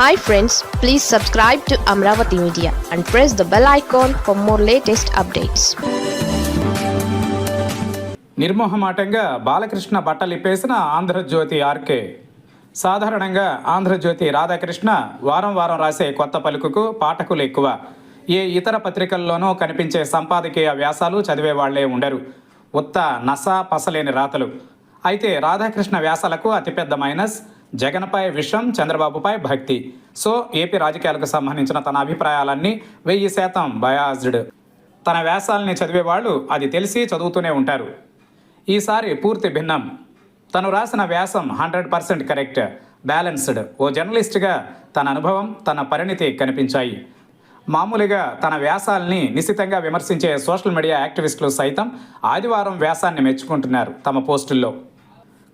Hi friends, please subscribe to Amravati Media and press the bell icon for more latest updates. నిర్మోహమాటంగా Balakrishna బట్టలిప్పేసిన Andhra Jyothi RK. సాధారణంగా ఆంధ్రజ్యోతి రాధాకృష్ణ వారం వారం రాసే కొత్త పలుకుకు పాఠకులు ఎక్కువ. ఏ ఇతర పత్రికల్లోనూ కనిపించే సంపాదకీయ వ్యాసాలు చదివే వాళ్లే ఉండరు. ఉత్త నస పసలేని రాతలు. అయితే రాధాకృష్ణ వ్యాసాలకు అతిపెద్ద మైనస్ జగన్పై విషం, చంద్రబాబుపై భక్తి. సో ఏపీ రాజకీయాలకు సంబంధించిన తన అభిప్రాయాలన్నీ 1000% బయాజ్డ్. తన వ్యాసాలని చదివేవాళ్ళు అది తెలిసి చదువుతూనే ఉంటారు. ఈసారి పూర్తి భిన్నం. తను రాసిన వ్యాసం 100% కరెక్ట్, బ్యాలెన్స్డ్. ఓ జర్నలిస్ట్గా తన అనుభవం, తన పరిణితి కనిపించాయి. మామూలుగా తన వ్యాసాల్ని నిశితంగా విమర్శించే సోషల్ మీడియా యాక్టివిస్టులు సైతం ఆదివారం వ్యాసాన్ని మెచ్చుకుంటున్నారు తమ పోస్టుల్లో.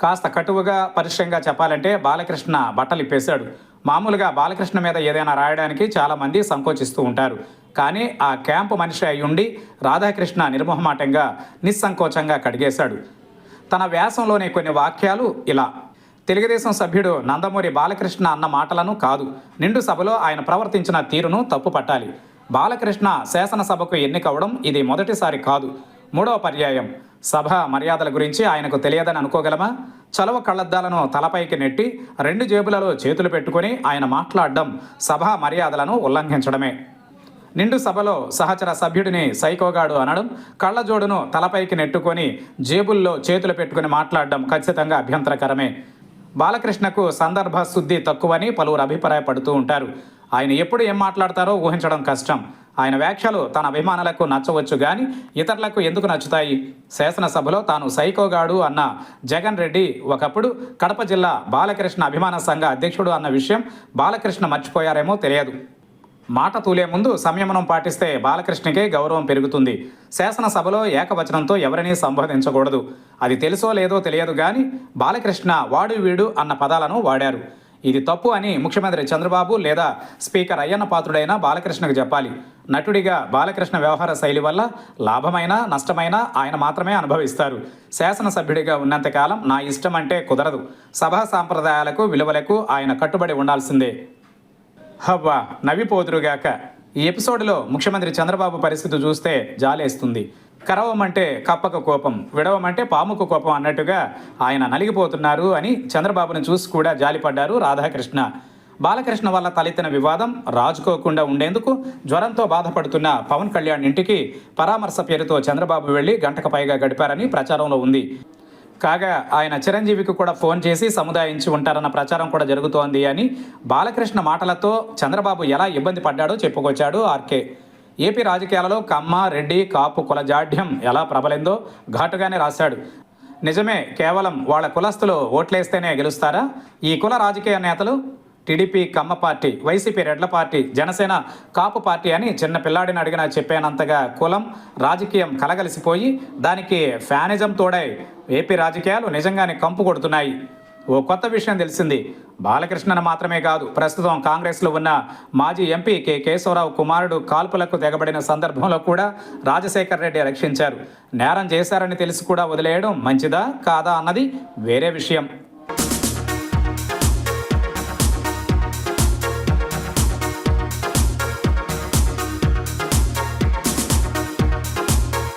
కాస్త కటువుగా, పరిశ్రమంగా చెప్పాలంటే బాలకృష్ణ బట్టలిప్పేశాడు. మామూలుగా బాలకృష్ణ మీద ఏదైనా రాయడానికి చాలామంది సంకోచిస్తూ ఉంటారు. కానీ ఆ క్యాంపు మనిషి అయ్యుండి రాధాకృష్ణ నిర్మోహమాటంగా, నిస్సంకోచంగా కడిగేశాడు. తన వ్యాసంలోని కొన్ని వాక్యాలు ఇలా: తెలుగుదేశం సభ్యుడు నందమూరి బాలకృష్ణ అన్న మాటలను కాదు, నిండు సభలో ఆయన ప్రవర్తించిన తీరును తప్పు పట్టాలి. బాలకృష్ణ శాసనసభకు ఎన్నికవడం ఇది మొదటిసారి కాదు, 3వ పర్యాయం. సభ మర్యాదల గురించి ఆయనకు తెలియదని అనుకోగలమా? చలవ కళ్లద్దాలను తలపైకి నెట్టి 2 జేబులలో చేతులు పెట్టుకుని ఆయన మాట్లాడడం సభా మర్యాదలను ఉల్లంఘించడమే. నిండు సభలో సహచర సభ్యుడిని సైకోగాడు అనడం, కళ్ళజోడును తలపైకి నెట్టుకొని జేబుల్లో చేతులు పెట్టుకుని మాట్లాడడం ఖచ్చితంగా అభ్యంతరకరమే. బాలకృష్ణకు సందర్భ శుద్ధి తక్కువని పలువురు అభిప్రాయపడుతూ ఉంటారు. ఆయన ఎప్పుడు ఏం మాట్లాడతారో ఊహించడం కష్టం. ఆయన వ్యాఖ్యలు తన అభిమానులకు నచ్చవచ్చు కానీ ఇతరులకు ఎందుకు నచ్చుతాయి? శాసనసభలో తాను సైకోగాడు అన్న జగన్ రెడ్డి ఒకప్పుడు కడప జిల్లా బాలకృష్ణ అభిమాన సంఘ అధ్యక్షుడు అన్న విషయం బాలకృష్ణ మర్చిపోయారేమో తెలియదు. మాట తూలే ముందు సంయమనం పాటిస్తే బాలకృష్ణకే గౌరవం పెరుగుతుంది. శాసనసభలో ఏకవచనంతో ఎవరినీ సంబోధించకూడదు. అది తెలుసో లేదో తెలియదు కానీ బాలకృష్ణ వాడు వీడు అన్న పదాలను వాడారు. ఇది తప్పు అని ముఖ్యమంత్రి చంద్రబాబు లేదా స్పీకర్ అయ్యన్న పాత్రుడైన బాలకృష్ణకు చెప్పాలి. నటుడిగా బాలకృష్ణ వ్యవహార శైలి వల్ల లాభమైనా నష్టమైనా ఆయన మాత్రమే అనుభవిస్తారు. శాసనసభ్యుడిగా ఉన్నంతకాలం నా ఇష్టం అంటే కుదరదు. సభా సాంప్రదాయాలకు, విలువలకు ఆయన కట్టుబడి ఉండాల్సిందే. హవ్వా నవ్విపోదురుగాక. ఈ ఎపిసోడ్లో ముఖ్యమంత్రి చంద్రబాబు పరిస్థితి చూస్తే జాలేస్తుంది. కరవమంటే కప్పకు కోపం, విడవమంటే పాముకు కోపం అన్నట్టుగా ఆయన నలిగిపోతున్నారు అని చంద్రబాబును చూసి కూడా జాలిపడ్డారు రాధాకృష్ణ. బాలకృష్ణ వల్ల తలెత్తిన వివాదం రాజుకోకుండా ఉండేందుకు జ్వరంతో బాధపడుతున్న పవన్ కళ్యాణ్ ఇంటికి పరామర్శ పేరుతో చంద్రబాబు వెళ్లి గంటకు పైగా గడిపారని ప్రచారంలో ఉంది. కాగా ఆయన చిరంజీవికి కూడా ఫోన్ చేసి సముదాయించి ఉంటారన్న ప్రచారం కూడా జరుగుతోంది అని బాలకృష్ణ మాటలతో చంద్రబాబు ఎలా ఇబ్బంది పడ్డాడో చెప్పుకొచ్చాడు ఆర్కే. ఏపీ రాజకీయాలలో కమ్మ, రెడ్డి, కాపు కుల జాఢ్యం ఎలా ప్రబలిందో ఘాటుగానే రాశాడు. నిజమే, కేవలం వాళ్ళ కులస్తులు ఓట్లేస్తేనే గెలుస్తారా? ఈ కుల రాజకీయ నేతలు టీడీపీ కమ్మ పార్టీ, వైసీపీ రెడ్ల పార్టీ, జనసేన కాపు పార్టీ అని చిన్న పిల్లాడిని అడిగినా చెప్పేనంతగా కులం రాజకీయం కలగలిసిపోయి దానికి ఫ్యానిజం తోడై ఏపీ రాజకీయాలు నిజంగానే కంపు కొడుతున్నాయి. ఓ కొత్త విషయం తెలిసింది. బాలకృష్ణను మాత్రమే కాదు, ప్రస్తుతం కాంగ్రెస్లో ఉన్న మాజీ ఎంపీ కె కేశవరావు కుమారుడు కాల్పులకు తెగబడిన సందర్భంలో కూడా రాజశేఖర్ రెడ్డి రక్షించారు. నేరం చేశారని తెలిసి కూడా వదిలేయడం మంచిదా కాదా అన్నది వేరే విషయం.